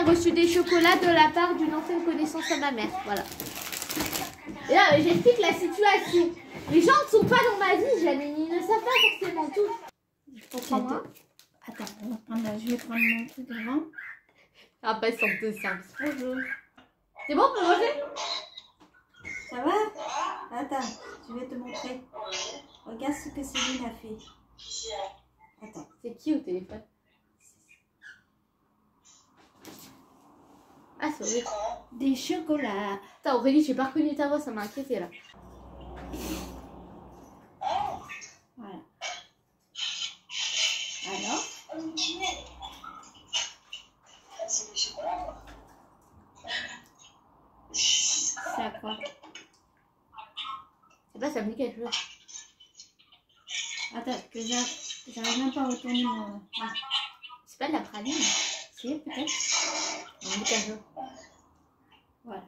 reçu des chocolats de la part d'une ancienne connaissance à ma mère. Voilà. Et là, j'explique la situation. Les gens ne sont pas dans ma vie, Janine. Ils ne savent pas forcément tout. Attends, on va prendre je vais prendre mon truc devant. Après, ils sont de service. Bonjour. C'est bon pour manger? Ça va? Attends, je vais te montrer. Regarde ce que Céline a fait. Attends. C'est qui au téléphone? Ah, c'est Aurélie. Des chocolats. Attends, Aurélie, j'ai pas reconnu ta voix, ça m'a inquiété là. Voilà. Alors? C'est à quoi? C'est pas, ça me dit quelque chose. Attends, que j'arrive même pas à retourner mon... Ah. C'est pas de la praline? Si, peut-être. Ça me dit quelque chose. Voilà.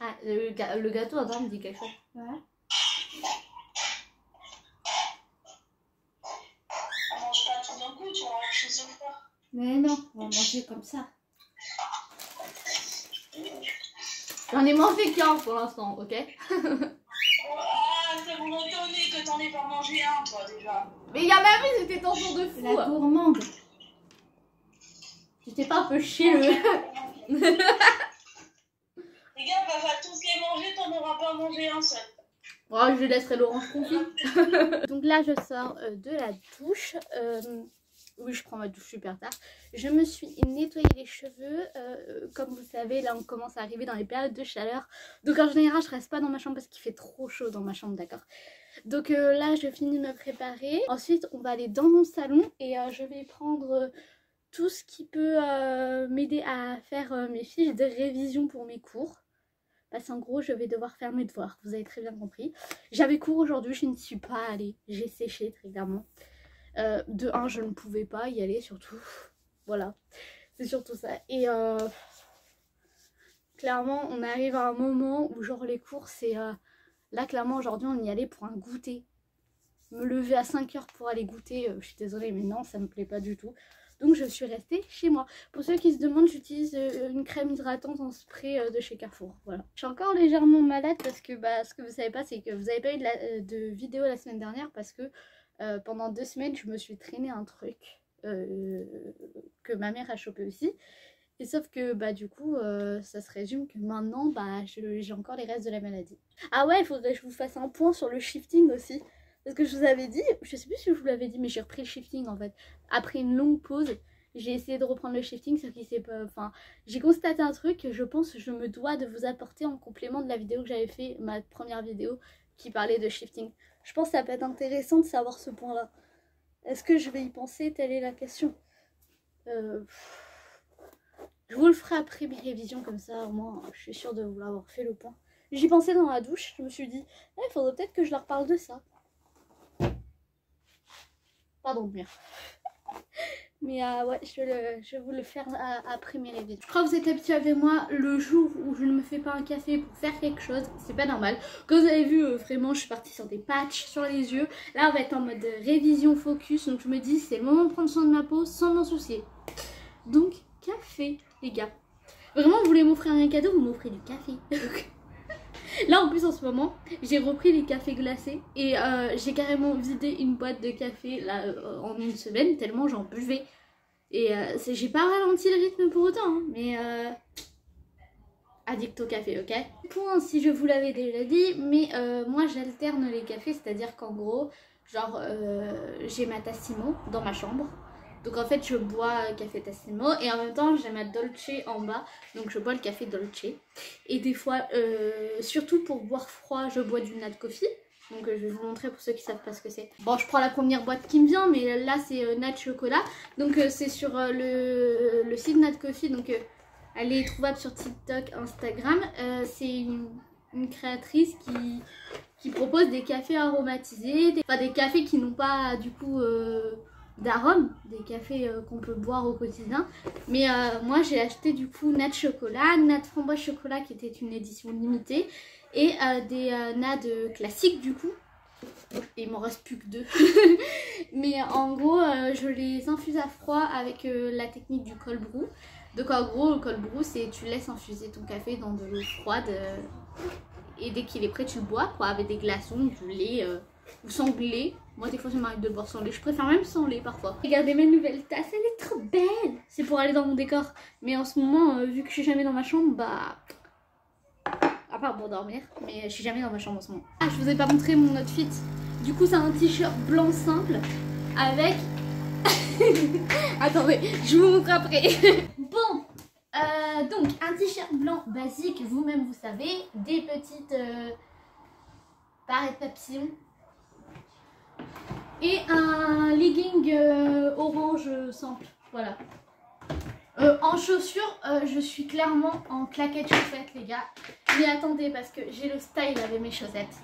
Ah, le gâteau, attends, me dit quelque chose. Voilà. On mange pas tout d'un coup, tu vas avoir chose au froid. Mais non, on va manger comme ça. J'en ai mangé qu'un pour l'instant, ok? Ah, ça vous m'étonner que t'en aies pas mangé un, toi, déjà. Mais il y a même eu, c'était ton tour de fou. La gourmande. Tu t'es pas un peu chier le... Les gars, va tous les manger, t'en auras pas mangé un seul. Oh, je laisserai l'orange confit. Donc là, je sors de la douche. Oui, je prends ma douche super tard. Je me suis nettoyé les cheveux. Comme vous savez, là, on commence à arriver dans les périodes de chaleur. Donc en général, je reste pas dans ma chambre parce qu'il fait trop chaud dans ma chambre, d'accord? Donc là, je finis de me préparer. Ensuite, on va aller dans mon salon et je vais prendre tout ce qui peut m'aider à faire mes fiches de révision pour mes cours. Parce qu'en gros, je vais devoir faire mes devoirs. Vous avez très bien compris. J'avais cours aujourd'hui, je ne suis pas allée. J'ai séché très clairement. De 1, je ne pouvais pas y aller surtout. Voilà, c'est surtout ça. Et clairement, on arrive à un moment où genre les cours, c'est... là, clairement, aujourd'hui, on y allait pour un goûter. Me lever à 5 h pour aller goûter, je suis désolée, mais non, ça me plaît pas du tout. Donc je suis restée chez moi. Pour ceux qui se demandent, j'utilise une crème hydratante en spray de chez Carrefour. Voilà. Je suis encore légèrement malade parce que ce que vous savez pas, c'est que vous n'avez pas eu de vidéo la semaine dernière parce que pendant 2 semaines, je me suis traîné un truc que ma mère a chopé aussi. Et sauf que du coup, ça se résume que maintenant, j'ai encore les restes de la maladie. Ah ouais, il faudrait que je vous fasse un point sur le shifting aussi. Parce que je vous avais dit, je sais plus si je vous l'avais dit, mais j'ai repris le shifting en fait. Après une longue pause, j'ai essayé de reprendre le shifting, ce qui s'est pas... Enfin, j'ai constaté un truc que je pense que je me dois de vous apporter en complément de la vidéo que j'avais fait, ma première vidéo qui parlait de shifting. Je pense que ça peut être intéressant de savoir ce point-là. Est-ce que je vais y penser? Telle est la question. Je vous le ferai après mes révisions, comme ça au moins je suis sûre de vous l'avoir fait le point. J'y pensais dans la douche, je me suis dit, il faudrait peut-être que je leur parle de ça. Pardon, merde. Mais ouais, je vais vous le faire après mes révisions. Je crois que vous êtes habitués avec moi, le jour où je ne me fais pas un café pour faire quelque chose, c'est pas normal. Comme vous avez vu, vraiment, je suis partie sur des patchs sur les yeux. Là, on va être en mode révision focus. Donc je me dis, c'est le moment de prendre soin de ma peau sans m'en soucier. Donc, café, les gars. Vraiment, vous voulez m'offrir un cadeau, vous m'offrez du café. Là en plus en ce moment j'ai repris les cafés glacés et j'ai carrément vidé une boîte de café là en une semaine tellement j'en buvais. Et j'ai pas ralenti le rythme pour autant hein, mais addict au café, ok. Point si je vous l'avais déjà dit, mais moi j'alterne les cafés, c'est à dire qu'en gros genre j'ai ma Tassimo dans ma chambre. Donc en fait je bois café Tassimo et en même temps j'ai ma Dolce en bas. Donc je bois le café Dolce. Et des fois, surtout pour boire froid, je bois du Nat Coffee. Donc je vais vous montrer pour ceux qui savent pas ce que c'est. Bon, je prends la première boîte qui me vient, mais là c'est Nat Chocolat. Donc c'est sur le site Nat Coffee. Donc elle est trouvable sur TikTok, Instagram. C'est une créatrice qui propose des cafés aromatisés. Des cafés qui n'ont pas du coup... d'arômes, des cafés qu'on peut boire au quotidien. Mais moi j'ai acheté du coup Nat Chocolat, Nat Framboise Chocolat qui était une édition limitée et des Nat classiques du coup. Et il m'en reste plus que 2. Mais en gros, je les infuse à froid avec la technique du cold brew. Donc en gros, le cold brew, c'est tu laisses infuser ton café dans de l'eau froide. Et dès qu'il est prêt, tu le bois, quoi, avec des glaçons, du lait ou sans lait. Moi, des fois, ça m'arrive de le boire sans lait. Je préfère même sans lait parfois. Regardez mes nouvelles tasses, elle est trop belle. C'est pour aller dans mon décor. Mais en ce moment, vu que je suis jamais dans ma chambre, bah... à part pour dormir, mais je suis jamais dans ma chambre en ce moment. Ah, je vous ai pas montré mon outfit. Du coup, c'est un t-shirt blanc simple avec... Attendez, je vous montre après. Bon, donc un t-shirt blanc basique, vous-même vous savez, des petites barrettes papillons et un legging orange simple, voilà. En chaussures, je suis clairement en claquettes chaussettes les gars. Mais attendez parce que j'ai le style avec mes chaussettes.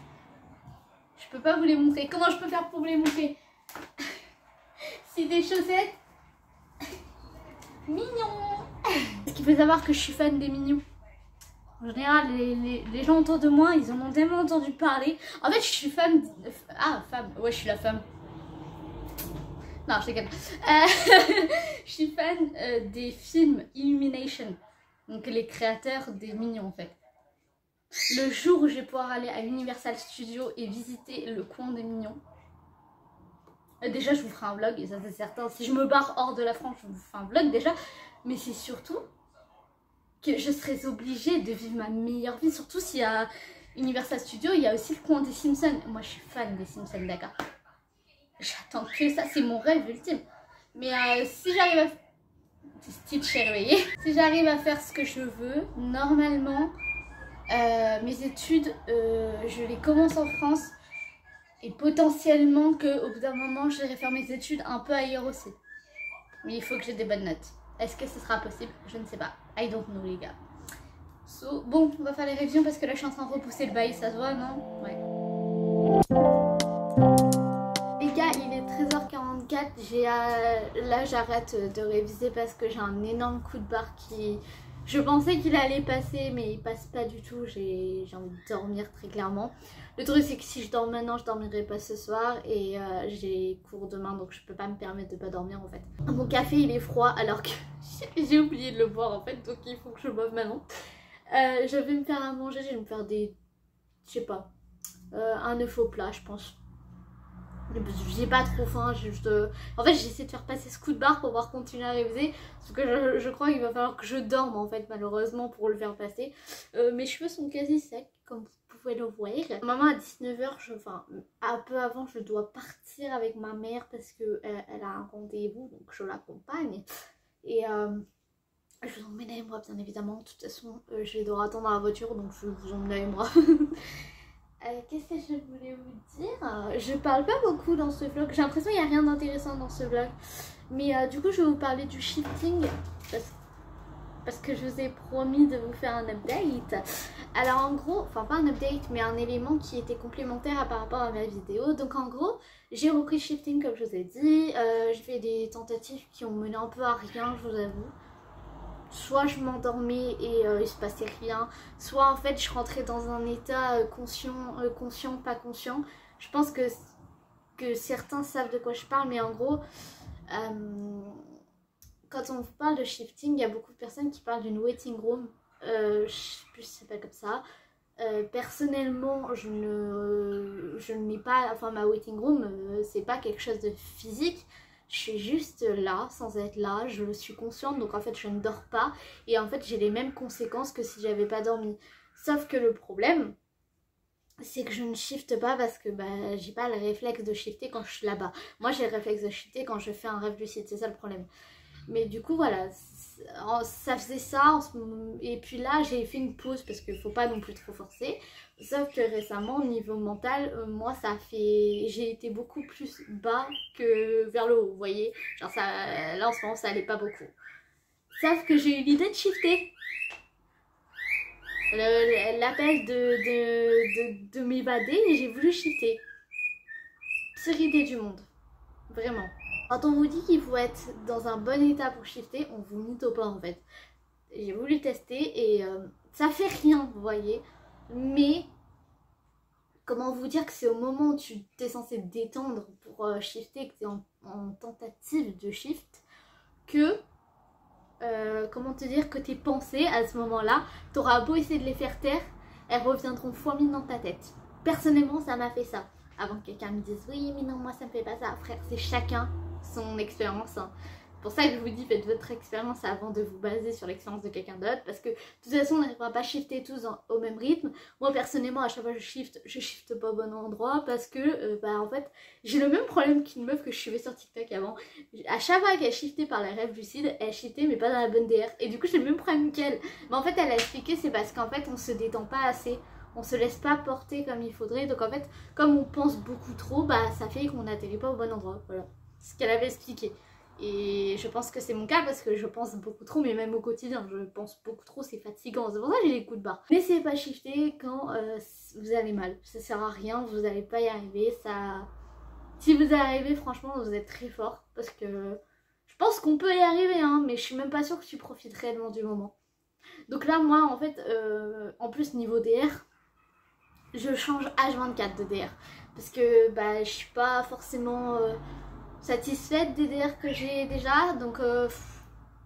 Je peux pas vous les montrer. Comment je peux faire pour vous les montrer? C'est des chaussettes mignons. Parce qu'il faut savoir que je suis fan des mignons. En général, les gens autour de moi, ils en ont tellement entendu parler. En fait, je suis fan... Ah, femme. Ouais, je suis la femme. Non, je déconne. Je suis fan des films Illumination. Donc les créateurs des Mignons en fait. Le jour où je vais pouvoir aller à Universal Studios et visiter le coin des Mignons. Déjà je vous ferai un vlog et ça c'est certain. Si je me barre hors de la France, je vous ferai un vlog déjà. Mais c'est surtout que je serais obligée de vivre ma meilleure vie. Surtout s'il y a Universal Studios, il y a aussi le coin des Simpsons. Moi je suis fan des Simpsons, d'accord. J'attends que ça, c'est mon rêve ultime. Mais si j'arrive à... Stitch est réveillé. Si j'arrive à faire ce que je veux, normalement, mes études, je les commence en France. Et potentiellement qu'au bout d'un moment, je vais faire mes études un peu ailleurs aussi. Mais il faut que j'ai des bonnes notes. Est-ce que ce sera possible? Je ne sais pas. I don't know les gars. So, bon, on va faire les révisions parce que là je suis en train de repousser le bail, ça se voit, non? Ouais. Les gars, il est 13h44, là j'arrête de réviser parce que j'ai un énorme coup de barre qui... Je pensais qu'il allait passer mais il passe pas du tout, j'ai envie de dormir très clairement. Le truc c'est que si je dors maintenant, je dormirai pas ce soir et j'ai cours demain donc je peux pas me permettre de pas dormir en fait. Mon café il est froid alors que j'ai oublié de le boire en fait donc il faut que je le boive maintenant. Je vais me faire à manger, je vais me faire des... je sais pas, un œuf au plat je pense. J'ai pas trop faim, juste... En fait j'essaie de faire passer ce coup de barre pour pouvoir continuer à réviser. Parce que je crois qu'il va falloir que je dorme en fait malheureusement pour le faire passer. Mes cheveux sont quasi secs comme vous pouvez le voir. Maman à 19h, enfin un peu avant je dois partir avec ma mère parce que elle a un rendez-vous donc je l'accompagne. Et je vous emmène avec moi bien évidemment. De toute façon je vais devoir attendre dans la voiture donc je vous emmène avec moi. Qu'est-ce que je voulais vous dire? Je parle pas beaucoup dans ce vlog. J'ai l'impression qu'il n'y a rien d'intéressant dans ce vlog. Mais du coup je vais vous parler du shifting parce que je vous ai promis de vous faire un update. Alors en gros, enfin pas un update mais un élément qui était complémentaire par rapport à ma vidéo. Donc en gros j'ai repris shifting comme je vous ai dit. J'ai fait des tentatives qui ont mené un peu à rien, je vous avoue. Soit je m'endormais et il se passait rien, soit en fait je rentrais dans un état conscient, pas conscient. Je pense que certains savent de quoi je parle, mais en gros, quand on parle de shifting, il y a beaucoup de personnes qui parlent d'une waiting room. Je sais plus si c'est pas comme ça. Personnellement, je n'ai pas, enfin ma waiting room, c'est pas quelque chose de physique. Je suis juste là, sans être là, je suis consciente, donc en fait je ne dors pas et en fait j'ai les mêmes conséquences que si j'avais pas dormi. Sauf que le problème, c'est que je ne shifte pas parce que bah, j'ai pas le réflexe de shifter quand je suis là-bas. Moi j'ai le réflexe de shifter quand je fais un rêve lucide, c'est ça le problème. Mais du coup voilà, ça faisait ça et puis là j'ai fait une pause parce qu'il faut pas non plus trop forcer. Sauf que récemment au niveau mental, moi ça fait... j'ai été beaucoup plus bas que vers le haut, vous voyez. Genre ça, là en ce moment ça allait pas beaucoup. Sauf que j'ai eu l'idée de shifter. L'appel de m'évader et j'ai voulu shifter. Pire idée du monde, vraiment. Quand on vous dit qu'il faut être dans un bon état pour shifter, on vous mytho pas en fait. J'ai voulu tester et ça fait rien, vous voyez. Mais comment vous dire que c'est au moment où tu t'es censé te détendre pour shifter, que tu es en tentative de shift, que comment te dire que tes pensées à ce moment-là, t'auras beau essayer de les faire taire, elles reviendront fois mille dans ta tête. Personnellement, ça m'a fait ça. Avant que quelqu'un me dise oui mais non moi ça me fait pas ça, frère, c'est chacun son expérience, hein. C'est pour ça que je vous dis faites votre expérience avant de vous baser sur l'expérience de quelqu'un d'autre, parce que de toute façon on n'arrivera pas à shifter tous au même rythme. Moi personnellement à chaque fois je shift pas au bon endroit parce que bah en fait j'ai le même problème qu'une meuf que je suivais sur TikTok avant. À chaque fois qu'elle shiftait par les rêves lucides, elle shiftait mais pas dans la bonne DR, et du coup j'ai le même problème qu'elle. Mais en fait elle a expliqué c'est parce qu'en fait on se détend pas assez, on se laisse pas porter comme il faudrait, donc en fait comme on pense beaucoup trop, bah ça fait qu'on n'atterrit pas au bon endroit, voilà, ce qu'elle avait expliqué. Et je pense que c'est mon cas parce que je pense beaucoup trop, mais même au quotidien je pense beaucoup trop, c'est fatigant, c'est pour ça que j'ai les coups de barre. N'essayez pas de shifter quand vous allez mal, ça sert à rien, vous n'allez pas y arriver, ça... Si vous y arrivez franchement vous êtes très fort, parce que je pense qu'on peut y arriver hein, mais je suis même pas sûre que tu profites réellement du moment. Donc là moi en fait, en plus niveau DR, je change H24 de DR parce que bah je suis pas forcément satisfaite des DR que j'ai déjà, donc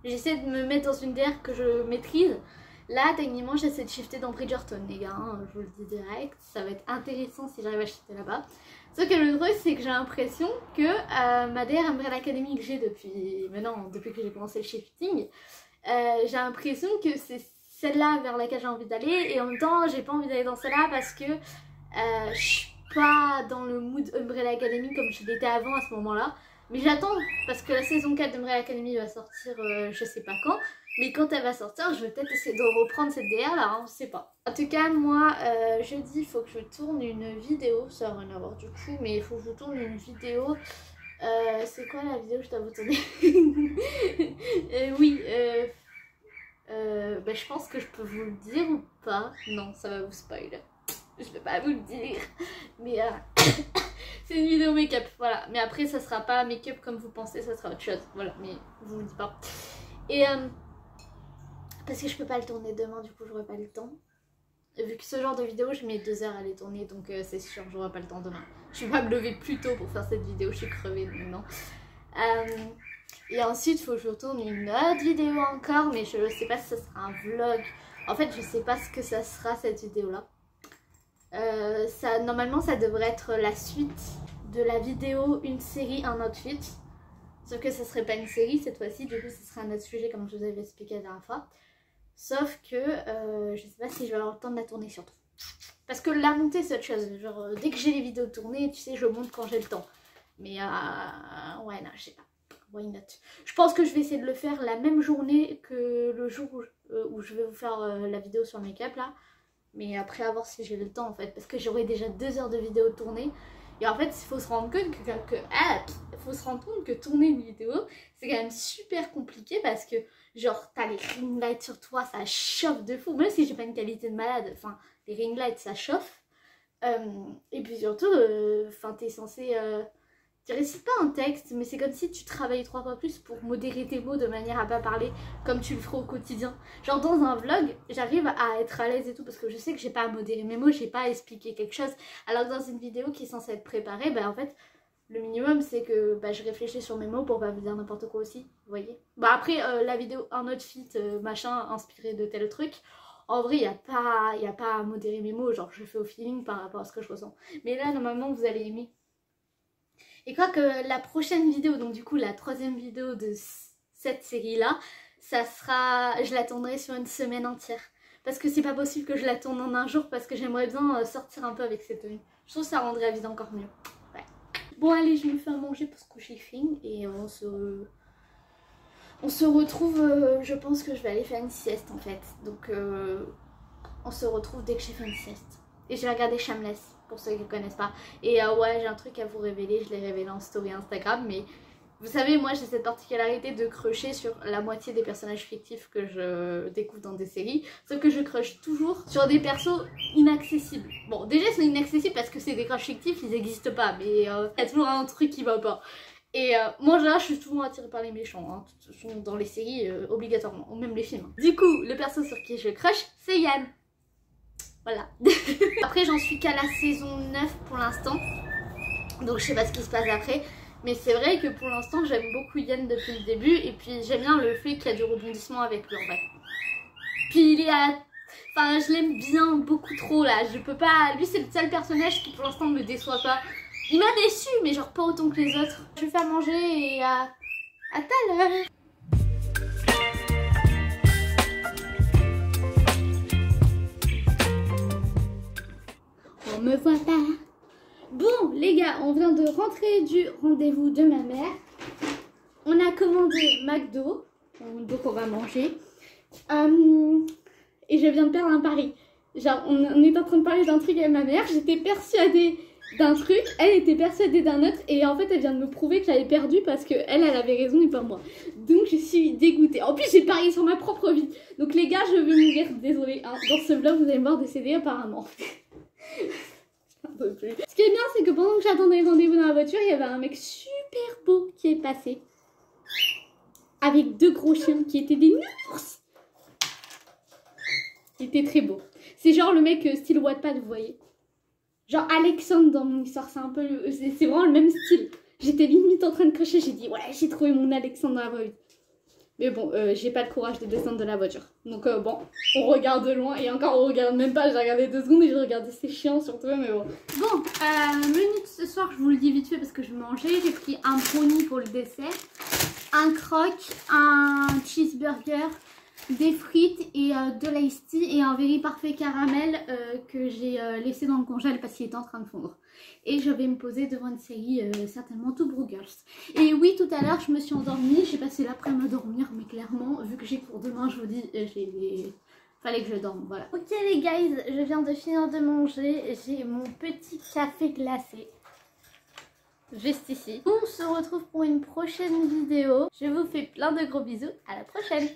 j'essaie de me mettre dans une DR que je maîtrise. Là techniquement j'essaie de shifter dans Bridgerton les gars, hein, je vous le dis direct, ça va être intéressant si j'arrive à shifter là-bas. Sauf que le truc c'est que j'ai l'impression que ma DR Umbrella Academy que j'ai depuis que j'ai commencé le shifting, j'ai l'impression que c'est celle-là vers laquelle j'ai envie d'aller, et en même temps j'ai pas envie d'aller dans celle-là parce que je suis pas dans le mood Umbrella Academy comme je l'étais avant à ce moment-là. Mais j'attends parce que la saison 4 d'Umbrella Academy va sortir je sais pas quand, mais quand elle va sortir je vais peut-être essayer de reprendre cette DR là, hein, je sais pas. En tout cas moi jeudi il faut que je tourne une vidéo, ça n'a rien à voir du coup, mais il faut que je tourne une vidéo. C'est quoi la vidéo que je dois vous tourner? Oui, bah, je pense que je peux vous le dire ou pas. Non, ça va vous spoiler. Je peux pas vous le dire. Mais c'est une vidéo make-up, voilà. Mais après, ça sera pas make-up comme vous pensez, ça sera autre chose. Voilà, mais je vous le dis pas. Et parce que je peux pas le tourner demain, du coup, j'aurai pas le temps. Vu que ce genre de vidéo, je mets 2 heures à les tourner, donc c'est sûr, j'aurai pas le temps demain. Je vais pas me lever plus tôt pour faire cette vidéo, je suis crevée maintenant. Et ensuite, il faut que je retourne une autre vidéo encore, mais je ne sais pas si ça sera un vlog. En fait, je sais pas ce que ça sera cette vidéo-là. Normalement, ça devrait être la suite de la vidéo Une série, un outfit. Sauf que ça serait pas une série cette fois-ci, du coup, ce sera un autre sujet comme je vous avais expliqué la dernière fois. Sauf que je sais pas si je vais avoir le temps de la tourner surtout. Parce que la montée, c'est autre chose. Genre, dès que j'ai les vidéos tournées, tu sais, je monte quand j'ai le temps. Mais ouais, non, je sais pas. Why not? Je pense que je vais essayer de le faire la même journée que le jour où je vais vous faire la vidéo sur le make-up là. Mais après à voir si j'ai le temps en fait. Parce que j'aurai déjà 2 heures de vidéo tournée. Et en fait il faut se rendre compte que tourner une vidéo c'est quand même super compliqué. Parce que genre t'as les ring lights sur toi, ça chauffe de fou. Même si j'ai pas une qualité de malade, enfin les ring lights ça chauffe. Et puis surtout, t'es censé... Je récite pas un texte, mais c'est comme si tu travaillais 3 fois plus pour modérer tes mots de manière à pas parler comme tu le ferais au quotidien. Genre dans un vlog, j'arrive à être à l'aise et tout parce que je sais que j'ai pas à modérer mes mots, j'ai pas à expliquer quelque chose. Alors que dans une vidéo qui est censée être préparée, bah en fait, le minimum c'est que bah, je réfléchis sur mes mots pour pas vous dire n'importe quoi aussi, vous voyez. Bah après, la vidéo un outfit machin inspiré de tel truc, en vrai, il n'y a pas à modérer mes mots, genre je fais au feeling par rapport à ce que je ressens. Mais là, normalement, vous allez aimer. Et quoi que la prochaine vidéo, donc du coup la 3e vidéo de cette série-là, ça sera... Je l'attendrai sur une semaine entière. Parce que c'est pas possible que je la tourne en un jour parce que j'aimerais bien sortir un peu avec cette tenue. Je trouve que ça rendrait la vie encore mieux. Ouais. Bon allez, je me fais à manger pour se coucher fin et on se retrouve, je pense que je vais aller faire une sieste en fait. Donc on se retrouve dès que j'ai fait une sieste. Et je vais regarder Shameless, pour ceux qui ne connaissent pas. Et ouais, j'ai un truc à vous révéler, je l'ai révélé en story Instagram. Mais vous savez, moi j'ai cette particularité de crusher sur la moitié des personnages fictifs que je découvre dans des séries. Sauf que je crush toujours sur des persos inaccessibles. Bon, déjà ils sont inaccessibles parce que c'est des crushs fictifs, ils n'existent pas. Mais il y a toujours un truc qui va pas. Et moi là je suis souvent attirée par les méchants, hein, dans les séries obligatoirement, ou même les films. Du coup, le perso sur qui je crush, c'est Yann. Voilà. Après j'en suis qu'à la saison 9 pour l'instant. Donc je sais pas ce qui se passe après. Mais c'est vrai que pour l'instant j'aime beaucoup Yann depuis le début. Et puis j'aime bien le fait qu'il y a du rebondissement avec lui en vrai. Puis il est à... Enfin je l'aime bien beaucoup trop là. Je peux pas... Lui c'est le seul personnage qui pour l'instant me déçoit pas. Il m'a déçu mais genre pas autant que les autres. Je vais faire manger et à tout à l'heure. On me voit pas. Bon les gars, on vient de rentrer du rendez-vous de ma mère. On a commandé McDo, donc on va manger. Et je viens de perdre un pari. Genre on est en train de parler d'un truc avec ma mère. J'étais persuadée d'un truc, elle était persuadée d'un autre. Et en fait elle vient de me prouver que j'avais perdu parce que elle avait raison et pas moi. Donc je suis dégoûtée. En plus j'ai parié sur ma propre vie. Donc les gars je vais mourir, désolée. Hein. Dans ce vlog vous allez me voir décéder apparemment. Ce qui est bien, c'est que pendant que j'attendais le rendez-vous dans la voiture, il y avait un mec super beau qui est passé. Avec 2 gros chiens qui étaient des nounours. Il était très beau. C'est genre le mec style Wattpad, vous voyez. Genre Alexandre dans mon histoire, c'est un peu... C'est vraiment le même style. J'étais limite en train de cracher, j'ai dit ouais, j'ai trouvé mon Alexandre dans la vraie vie. Mais bon, j'ai pas le courage de descendre de la voiture. Donc bon, on regarde de loin. Et encore, on regarde même pas. J'ai regardé 2 secondes et je regardais ces chiens surtout. Mais bon. Bon, menu de ce soir, je vous le dis vite fait parce que je mangeais. J'ai pris un brownie pour le dessert, un croque, un cheeseburger, des frites et de l'ice tea et un very parfait caramel que j'ai laissé dans le congèle parce qu'il était en train de fondre. Et je vais me poser devant une série certainement Two Broke Girls. Et oui, tout à l'heure je me suis endormie, j'ai passé l'après-midi à dormir, mais clairement vu que j'ai cours demain, je vous dis, fallait que je dorme, voilà. Ok les guys, je viens de finir de manger, j'ai mon petit café glacé juste ici. On se retrouve pour une prochaine vidéo, je vous fais plein de gros bisous, à la prochaine.